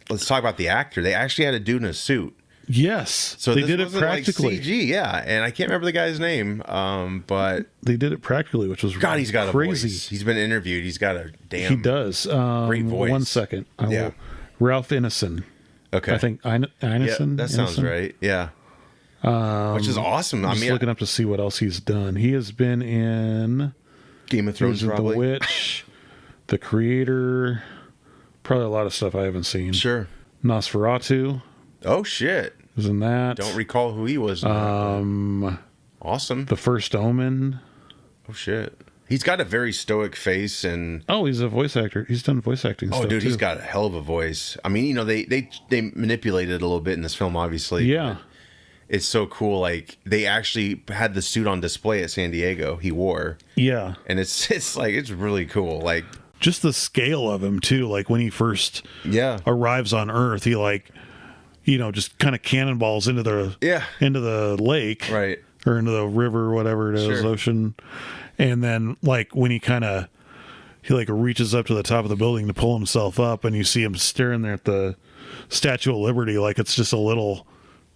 Speaker 2: let's talk about the actor. They actually had a dude in a suit.
Speaker 1: Yes.
Speaker 2: So
Speaker 1: they
Speaker 2: this
Speaker 1: did it
Speaker 2: wasn't
Speaker 1: practically.
Speaker 2: like CG, yeah. And I can't remember the guy's name, but
Speaker 1: They did it practically, which was
Speaker 2: God, he's got
Speaker 1: crazy.
Speaker 2: a voice. He's been interviewed. He's got a damn.
Speaker 1: He does.
Speaker 2: Great voice.
Speaker 1: 1 second.
Speaker 2: Yeah.
Speaker 1: Ralph Ineson.
Speaker 2: Okay.
Speaker 1: I think
Speaker 2: Yeah,
Speaker 1: Ineson.
Speaker 2: that sounds right. Yeah. Which is awesome.
Speaker 1: I'm
Speaker 2: I
Speaker 1: just
Speaker 2: mean,
Speaker 1: looking up to see what else he's done. He has been in
Speaker 2: Game of
Speaker 1: he was
Speaker 2: Thrones,
Speaker 1: in The
Speaker 2: probably.
Speaker 1: Witch, The Creator, probably a lot of stuff I haven't seen.
Speaker 2: Sure.
Speaker 1: Nosferatu
Speaker 2: Oh shit!
Speaker 1: was in that.
Speaker 2: Don't recall who he was. in that, but awesome.
Speaker 1: The First Omen.
Speaker 2: Oh shit! He's got a very stoic face, and
Speaker 1: Oh, he's a voice actor. He's done voice acting
Speaker 2: oh,
Speaker 1: stuff
Speaker 2: dude,
Speaker 1: too.
Speaker 2: he's got a hell of a voice. I mean, they manipulated it a little bit in this film, obviously.
Speaker 1: Yeah.
Speaker 2: It's so cool. Like they actually had the suit on display at San Diego. He wore,
Speaker 1: Yeah.
Speaker 2: and it's like it's really cool. Like
Speaker 1: Just the scale of him too. Like when he first
Speaker 2: yeah,
Speaker 1: arrives on Earth, he like, just kind of cannonballs into the lake,
Speaker 2: right.
Speaker 1: or into the river, whatever it is,
Speaker 2: Sure.
Speaker 1: ocean. And then like when he like reaches up to the top of the building to pull himself up, and you see him staring there at the Statue of Liberty, like it's just a little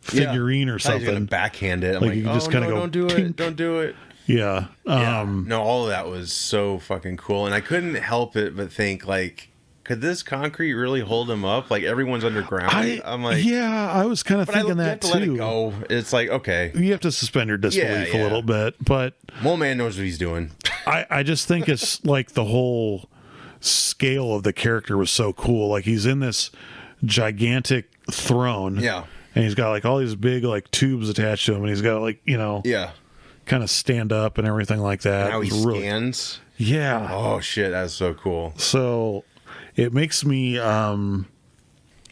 Speaker 1: figurine or
Speaker 2: He's gonna
Speaker 1: something.
Speaker 2: backhand it. I'm
Speaker 1: Like,
Speaker 2: like,
Speaker 1: you can
Speaker 2: oh,
Speaker 1: just kinda
Speaker 2: no,
Speaker 1: go,
Speaker 2: don't do
Speaker 1: tink.
Speaker 2: it. Don't do it.
Speaker 1: Yeah.
Speaker 2: Yeah. No, all of that was so fucking cool. And I couldn't help it but think, like, could this concrete really hold him up? Like, everyone's underground. I'm like,
Speaker 1: yeah, I was kind of
Speaker 2: but
Speaker 1: thinking
Speaker 2: you have
Speaker 1: that
Speaker 2: to
Speaker 1: too.
Speaker 2: let it go. It's like, okay,
Speaker 1: You have to suspend your disbelief
Speaker 2: Yeah,
Speaker 1: a little bit, but
Speaker 2: Mole Man knows what he's doing.
Speaker 1: I just think it's like the whole scale of the character was so cool. Like, he's in this gigantic throne.
Speaker 2: Yeah.
Speaker 1: And he's got like all these big like tubes attached to him, and he's got like,
Speaker 2: Yeah.
Speaker 1: kind of stand up and everything like that.
Speaker 2: And how he
Speaker 1: It was really-
Speaker 2: scans.
Speaker 1: Yeah.
Speaker 2: Oh, shit. That's so cool.
Speaker 1: So it makes me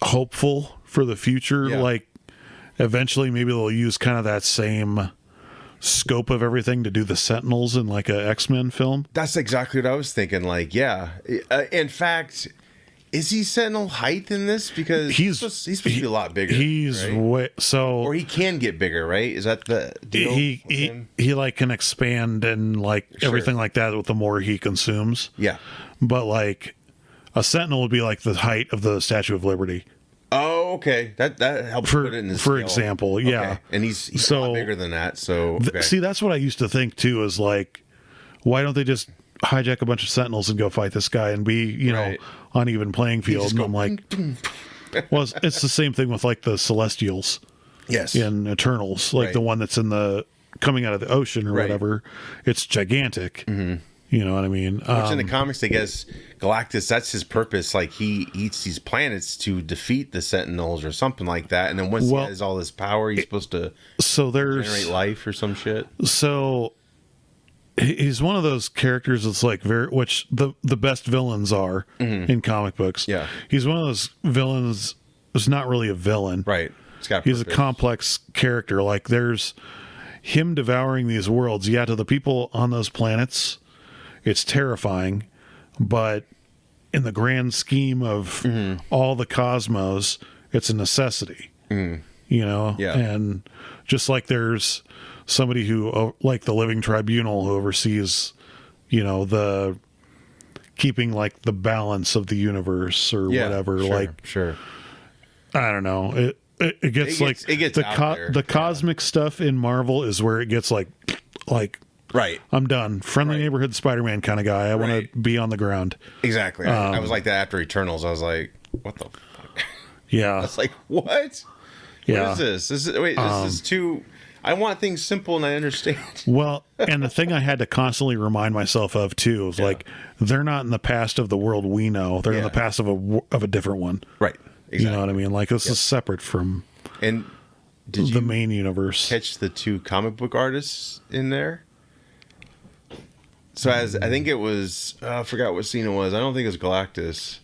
Speaker 1: hopeful for the future.
Speaker 2: Yeah.
Speaker 1: Like, eventually maybe they'll use kind of that same scope of everything to do the Sentinels in like a X-Men film.
Speaker 2: That's exactly what I was thinking. Like, yeah. In fact, is he Sentinel height in this? Because he's supposed to be a lot bigger.
Speaker 1: He's
Speaker 2: right?
Speaker 1: way so.
Speaker 2: Or he can get bigger, right? Is that the deal?
Speaker 1: He like can expand and like everything like that with the more he consumes.
Speaker 2: Yeah.
Speaker 1: But like a Sentinel would be like the height of the Statue of Liberty.
Speaker 2: Oh, okay. That helps put it in his
Speaker 1: for
Speaker 2: scale.
Speaker 1: example, yeah.
Speaker 2: Okay. And he's
Speaker 1: So-
Speaker 2: a lot bigger than that. So okay.
Speaker 1: See, that's what I used to think too. Is like, why don't they just hijack a bunch of Sentinels and go fight this guy and be,
Speaker 2: Right.
Speaker 1: on even playing field?
Speaker 2: just
Speaker 1: And
Speaker 2: go,
Speaker 1: I'm like, well, it's the same thing with like the Celestials
Speaker 2: yes.
Speaker 1: in Eternals, like
Speaker 2: Right.
Speaker 1: the one that's in the coming out of the ocean or
Speaker 2: Right.
Speaker 1: whatever. It's gigantic. Mm-hmm. You know what I mean?
Speaker 2: Which in the comics, I guess Galactus, that's his purpose. Like, he eats these planets to defeat the Sentinels or something like that. And then once he has all this power, he's supposed to
Speaker 1: so there's
Speaker 2: generate life or some shit.
Speaker 1: so he's one of those characters that's like which the best villains are in comic books.
Speaker 2: Yeah.
Speaker 1: He's one of those villains who's not really a villain.
Speaker 2: Right.
Speaker 1: He's a
Speaker 2: purpose.
Speaker 1: complex character. Like, there's him devouring these worlds. Yeah, to the people on those planets, it's terrifying, but in the grand scheme of all the cosmos, it's a necessity.
Speaker 2: Yeah.
Speaker 1: And just like there's somebody who, like the Living Tribunal, who oversees, the keeping like the balance of the universe or whatever.
Speaker 2: Sure,
Speaker 1: like,
Speaker 2: sure.
Speaker 1: I don't know. It gets like
Speaker 2: it gets
Speaker 1: the
Speaker 2: out there.
Speaker 1: the cosmic stuff in Marvel is where it gets like
Speaker 2: Right.
Speaker 1: I'm done. Friendly
Speaker 2: Right.
Speaker 1: neighborhood Spider-Man kind of guy. I want
Speaker 2: Right.
Speaker 1: to be on the ground.
Speaker 2: Exactly. I was like that after Eternals. I was like, what the fuck?
Speaker 1: Yeah.
Speaker 2: It's like, what?
Speaker 1: Yeah.
Speaker 2: What is this? This is too. I want things simple and I understand.
Speaker 1: Well, and the thing I had to constantly remind myself of too is like, they're not in the past of the world we know. They're in the past of a different one.
Speaker 2: Right. Exactly.
Speaker 1: You know what I mean? Like, this is separate from
Speaker 2: And did
Speaker 1: the
Speaker 2: you
Speaker 1: main universe.
Speaker 2: catch the two comic book artists in there? So I think it was, I forgot what scene it was. I don't think it was Galactus.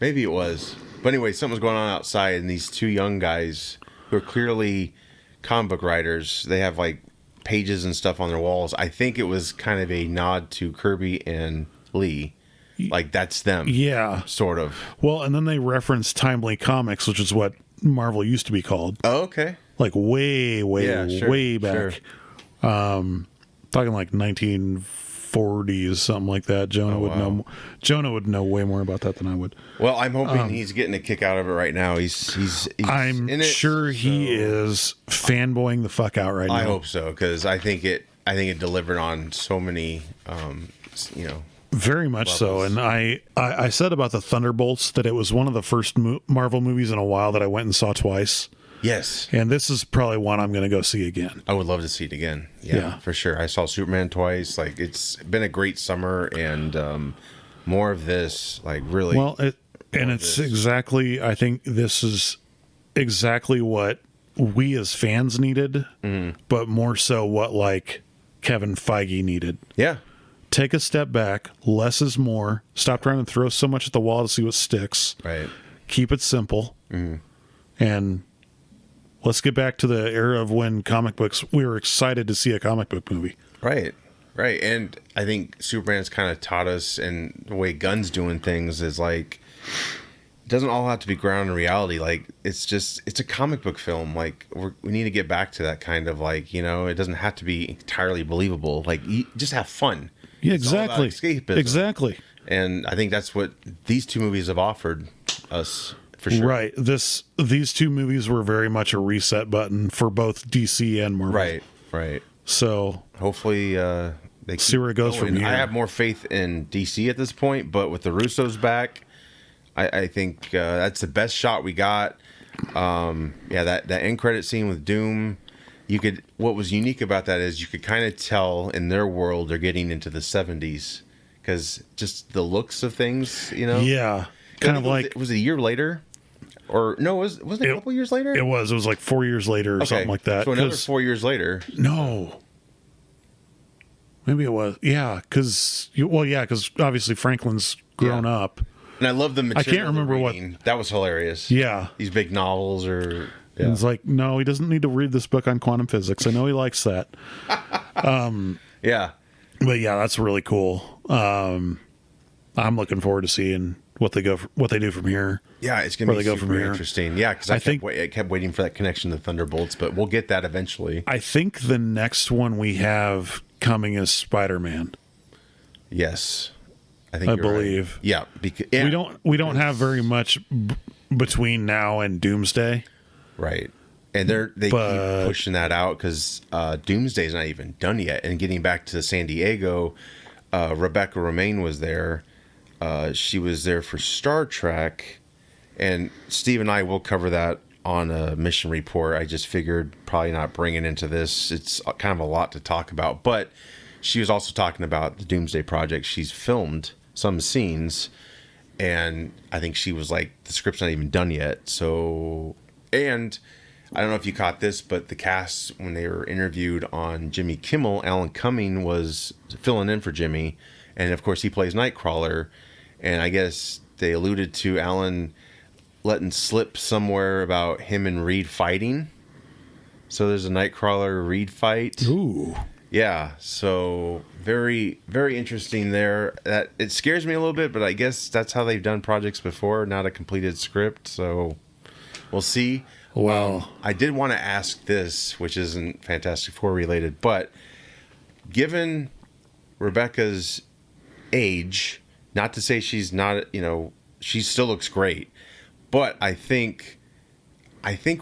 Speaker 2: Maybe it was. But anyway, something was going on outside, and these two young guys who are clearly comic book writers, they have like pages and stuff on their walls. I think it was kind of a nod to Kirby and Lee. Like, that's them.
Speaker 1: Yeah.
Speaker 2: Sort of.
Speaker 1: Well, and then they reference Timely Comics, which is what Marvel used to be called.
Speaker 2: Oh, okay.
Speaker 1: Like way
Speaker 2: sure,
Speaker 1: back. Talking like 1940s, something like that. Jonah would know. Jonah would know way more about that than I would.
Speaker 2: Well, I'm hoping he's getting a kick out of it right now. He's
Speaker 1: I'm
Speaker 2: in it,
Speaker 1: sure he is fanboying the fuck out right now.
Speaker 2: I hope so, because I think it delivered on so many,
Speaker 1: Very much so. And I said about the Thunderbolts that it was one of the first Marvel movies in a while that I went and saw twice.
Speaker 2: Yes.
Speaker 1: And this is probably one I'm going to go see again.
Speaker 2: I would love to see it again. Yeah, for sure. I saw Superman twice. Like, it's been a great summer, and more of this, like, really.
Speaker 1: Well, it's exactly, I think this is exactly what we as fans needed, but more so what, like, Kevin Feige needed.
Speaker 2: Yeah.
Speaker 1: Take a step back. Less is more. Stop trying to throw so much at the wall to see what sticks.
Speaker 2: Right.
Speaker 1: Keep it simple. And let's get back to the era of when comic books, we were excited to see a comic book movie.
Speaker 2: Right. Right. And I think Superman's kind of taught us, and the way Gunn's doing things is like, it doesn't all have to be grounded in reality. Like, it's a comic book film. Like, we need to get back to that kind of, like, it doesn't have to be entirely believable. Like, you just have fun.
Speaker 1: Yeah,
Speaker 2: It's all about
Speaker 1: exactly.
Speaker 2: escapism.
Speaker 1: Exactly.
Speaker 2: And I think that's what these two movies have offered us for sure.
Speaker 1: Right. These two movies were very much a reset button for both DC and Marvel.
Speaker 2: Right. Right.
Speaker 1: So
Speaker 2: Hopefully, they
Speaker 1: see where it goes from here.
Speaker 2: I have more faith in DC at this point, but with the Russos back, I think that's the best shot we got. That end credit scene with Doom, what was unique about that is you could kind of tell in their world they're getting into the 70s because just the looks of things,
Speaker 1: Yeah. Kind of like...
Speaker 2: Was it a year later? Or no, was it a couple years later?
Speaker 1: It was like 4 years later or something like that.
Speaker 2: So another 4 years later.
Speaker 1: No. Maybe it was. Yeah, because obviously Franklin's grown up.
Speaker 2: And I love the material.
Speaker 1: I can't remember what...
Speaker 2: That was hilarious.
Speaker 1: Yeah.
Speaker 2: These big novels or... Yeah.
Speaker 1: And it's like, no, he doesn't need to read this book on quantum physics. I know he likes that.
Speaker 2: Yeah.
Speaker 1: But yeah, that's really cool. I'm looking forward to seeing what they do from here.
Speaker 2: Yeah, it's going to be super interesting. Yeah, because I kept waiting for that connection to Thunderbolts, but we'll get that eventually.
Speaker 1: I think the next one we have coming is Spider-Man.
Speaker 2: Yes. I
Speaker 1: believe.
Speaker 2: Right. Yeah,
Speaker 1: we don't have very much between now and Doomsday.
Speaker 2: Right. And they keep pushing that out because Doomsday's not even done yet. And getting back to San Diego, Rebecca Romijn was there. She was there for Star Trek. And Steve and I will cover that on a mission report. I just figured probably not bringing into this. It's kind of a lot to talk about. But she was also talking about the Doomsday Project. She's filmed some scenes. And I think she was like, the script's not even done yet. So, and I don't know if you caught this, but the cast, when they were interviewed on Jimmy Kimmel, Alan Cumming was filling in for Jimmy. And of course, he plays Nightcrawler. And I guess they alluded to Alan letting slip somewhere about him and Reed fighting. So there's a Nightcrawler Reed fight.
Speaker 1: Ooh.
Speaker 2: Yeah, so very, very interesting there. That it scares me a little bit, but I guess that's how they've done projects before, not a completed script. So we'll see.
Speaker 1: Well,
Speaker 2: I did want to ask this, which isn't Fantastic Four related, but given Rebecca's age, not to say she's not, she still looks great, but I think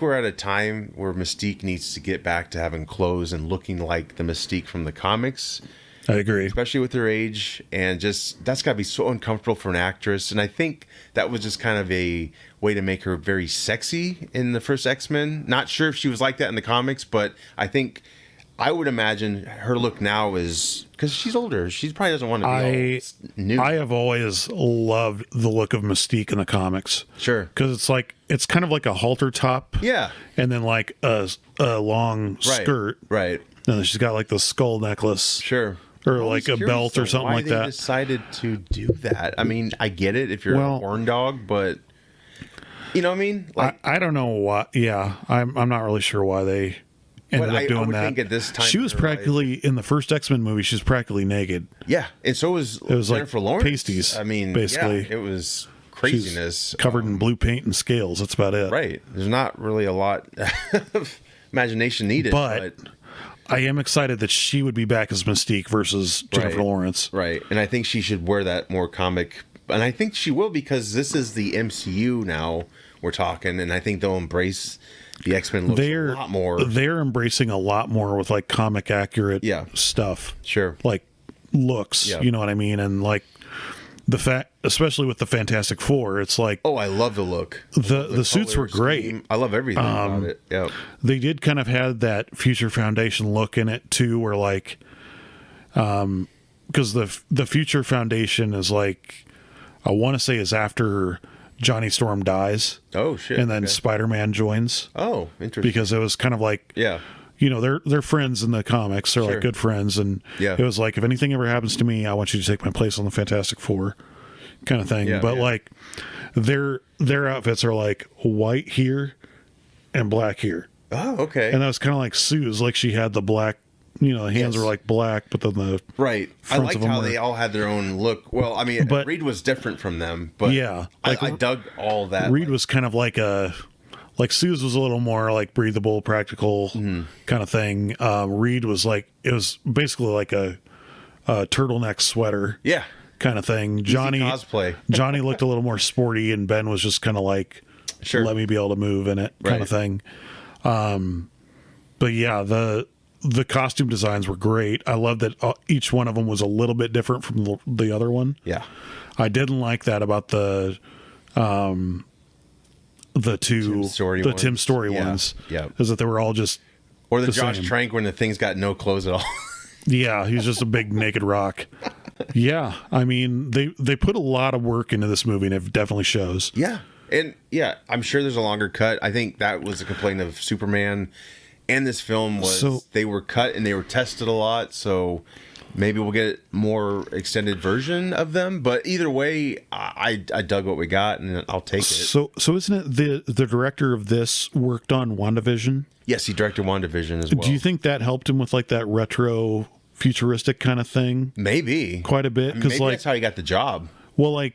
Speaker 2: we're at a time where Mystique needs to get back to having clothes and looking like the Mystique from the comics.
Speaker 1: I agree.
Speaker 2: Especially with her age. And just, that's got to be so uncomfortable for an actress. And I think that was just kind of a way to make her very sexy in the first X-Men. Not sure if she was like that in the comics, but I would imagine her look now is, because she's older, she probably doesn't want to be all new.
Speaker 1: I have always loved the look of Mystique in the comics.
Speaker 2: Sure.
Speaker 1: Because it's kind of like a halter top.
Speaker 2: Yeah.
Speaker 1: And then like a long skirt.
Speaker 2: Right.
Speaker 1: And then she's got like the skull necklace.
Speaker 2: Sure.
Speaker 1: Or like a belt or something like that.
Speaker 2: Why they decided to do that? I mean, I get it if you're a horn dog, but you know what I mean?
Speaker 1: Like, I don't know why. Yeah. I'm not really sure why they ended up doing that.
Speaker 2: Think at this time
Speaker 1: she was practically in the first X-Men movie. She was practically naked.
Speaker 2: Yeah, and so was Jennifer Lawrence.
Speaker 1: Pasties.
Speaker 2: I mean,
Speaker 1: basically,
Speaker 2: it was craziness.
Speaker 1: She's covered in blue paint and scales. That's about it.
Speaker 2: Right. There's not really a lot of imagination needed.
Speaker 1: But I am excited that she would be back as Mystique versus Jennifer Lawrence.
Speaker 2: Right, and I think she should wear that more comic. And I think she will because this is the MCU now. We're talking, and I think they'll embrace. The X-Men looks a lot more. They're
Speaker 1: embracing a lot more with like comic accurate stuff.
Speaker 2: Sure.
Speaker 1: Like looks, you know what I mean? And like the fact, especially with the Fantastic Four, it's like,
Speaker 2: oh, I love the look.
Speaker 1: The suits were great.
Speaker 2: Scheme. I love everything about it. Yeah.
Speaker 1: They did kind of have that Future Foundation look in it too, where like, because the Future Foundation is like, I want to say is after Johnny Storm dies.
Speaker 2: Oh shit!
Speaker 1: And then Spider-Man joins.
Speaker 2: Oh, interesting.
Speaker 1: Because it was kind of like, they're friends in the comics. They're like good friends, and it was like, if anything ever happens to me, I want you to take my place on the Fantastic Four, kind of thing. But like, their outfits are like white here and black here.
Speaker 2: Oh, okay.
Speaker 1: And that was kind of like Sue's. Like she had the black. The hands were like black, but then the
Speaker 2: I liked how they all had their own look. Well, I mean, Reed was different from them, but I dug all that.
Speaker 1: Reed was kind of like Sue's was a little more like breathable, practical kind of thing. Reed was like, it was basically like a turtleneck sweater,
Speaker 2: kind
Speaker 1: of thing.
Speaker 2: Easy cosplay.
Speaker 1: Johnny looked a little more sporty, and Ben was just kind of like
Speaker 2: Sure.
Speaker 1: let me be able to move in it kind of thing. But yeah, the costume designs were great. I love that each one of them was a little bit different from the other one.
Speaker 2: Yeah.
Speaker 1: I didn't like that about the Tim Story ones.
Speaker 2: Yeah.
Speaker 1: Is that they were all just
Speaker 2: Or the Josh Trank when the thing's got no clothes at all.
Speaker 1: yeah, he's just a big naked rock. Yeah, I mean they put a lot of work into this movie, and it definitely shows.
Speaker 2: Yeah. And yeah, I'm sure there's a longer cut. I think that was a complaint of Superman and this film was they were cut and they were tested a lot, so maybe we'll get more extended version of them. But either way, I dug what we got, and I'll take it.
Speaker 1: So isn't it the director of this worked on WandaVision?
Speaker 2: Yes, he directed WandaVision as well.
Speaker 1: Do you think that helped him with like that retro futuristic kind of thing?
Speaker 2: Maybe
Speaker 1: quite a bit, because
Speaker 2: maybe that's how he got the job.
Speaker 1: Well, like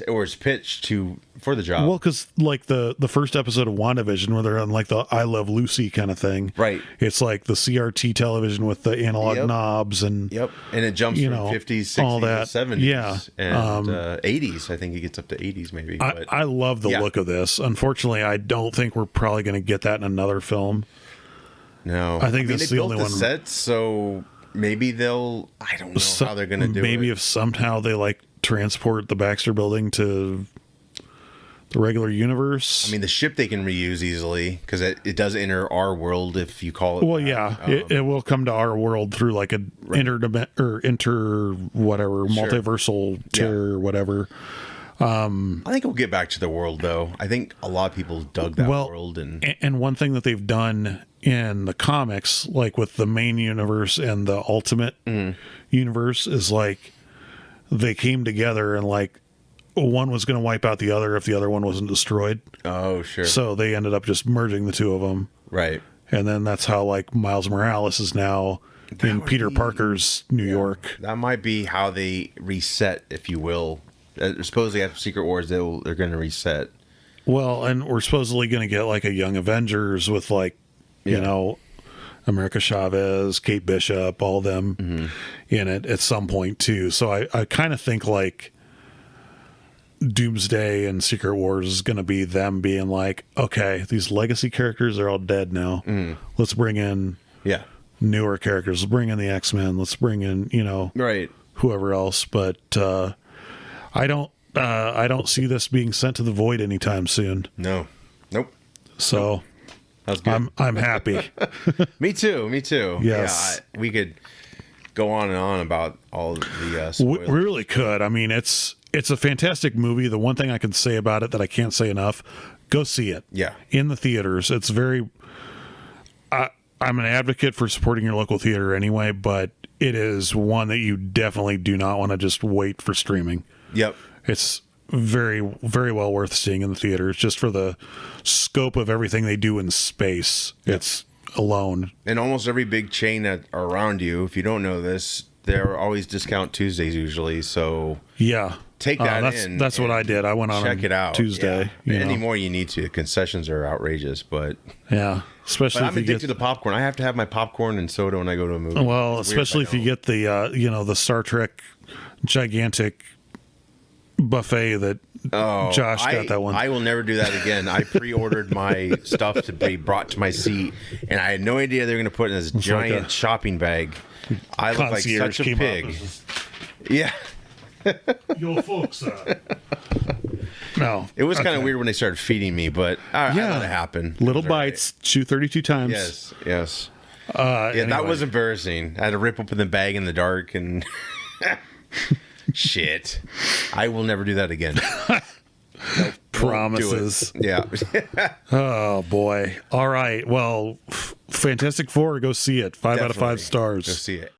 Speaker 2: or his pitch for the job.
Speaker 1: Well, because like the first episode of WandaVision, where they're on like the I Love Lucy kind of thing,
Speaker 2: right?
Speaker 1: It's like the CRT television with the analog knobs and
Speaker 2: and it jumps from 50s, 60s,
Speaker 1: all that.
Speaker 2: 70s, and 80s. I think he gets up to 80s maybe.
Speaker 1: I love the look of this. Unfortunately, I don't think we're probably going to get that in another film.
Speaker 2: No,
Speaker 1: I think this is the only one.
Speaker 2: Sets, so maybe they'll. I don't know how they're going to do it.
Speaker 1: Maybe if somehow they like transport the Baxter Building to the regular universe.
Speaker 2: I mean, the ship they can reuse easily because it does enter our world if you call it.
Speaker 1: Well, yeah, it will come to our world through like a multiversal tear or whatever.
Speaker 2: I think we'll get back to the world though. I think a lot of people dug that world,
Speaker 1: and one thing that they've done in the comics, like with the main universe and the ultimate universe, is like they came together and like one was going to wipe out the other if the other one wasn't destroyed.
Speaker 2: Oh, sure.
Speaker 1: So they ended up just merging the two of them.
Speaker 2: Right.
Speaker 1: And then that's how like Miles Morales is now in Peter Parker's New York.
Speaker 2: That might be how they reset, if you will. Supposedly after Secret Wars, they're going to reset.
Speaker 1: Well, and we're supposedly going to get like a Young Avengers with like, you know, America Chavez, Kate Bishop, all them in it at some point too. So I kind of think like Doomsday and Secret Wars is going to be them being like, okay, these legacy characters are all dead now. Let's bring in newer characters. Let's bring in the X-Men. Let's bring in, you know, whoever else. But I don't see this being sent to the void anytime soon.
Speaker 2: No. Nope.
Speaker 1: So I'm happy.
Speaker 2: Me too.
Speaker 1: Yes.
Speaker 2: Yeah, we could go on and on about all of the spoilers.
Speaker 1: We really could. I mean, it's a fantastic movie. The one thing I can say about it that I can't say enough, go see it.
Speaker 2: Yeah.
Speaker 1: In the theaters. It's very I'm an advocate for supporting your local theater anyway, but it is one that you definitely do not want to just wait for streaming.
Speaker 2: Yep.
Speaker 1: It's very, very well worth seeing in the theaters just for the scope of everything they do in space. Yep. It's alone.
Speaker 2: And almost every big chain that are around you, if you don't know this, they're always discount Tuesdays usually. So
Speaker 1: yeah,
Speaker 2: take that in.
Speaker 1: That's what I did. I went on
Speaker 2: check it out
Speaker 1: Tuesday.
Speaker 2: Yeah. Any more you need to. Concessions are outrageous, but
Speaker 1: yeah, especially
Speaker 2: I'm addicted to popcorn. I have to have my popcorn and soda when I go to a movie.
Speaker 1: Well, especially if you get the the Star Trek gigantic buffet that Josh got that one.
Speaker 2: I will never do that again. I pre-ordered my stuff to be brought to my seat, and I had no idea they were going to put it in this giant shopping bag. I look like such a pig. Yeah.
Speaker 1: Yo, folks. No.
Speaker 2: It was kind of weird when they started feeding me, but I let it happen.
Speaker 1: Little bites, chew 32 times.
Speaker 2: Yes.
Speaker 1: Anyway.
Speaker 2: That was embarrassing. I had to rip open the bag in the dark and... Shit. I will never do that again. Nope,
Speaker 1: promises.
Speaker 2: Yeah.
Speaker 1: Oh, boy. All right. Well, Fantastic Four, go see it. 5 out of 5 stars.
Speaker 2: Go see it.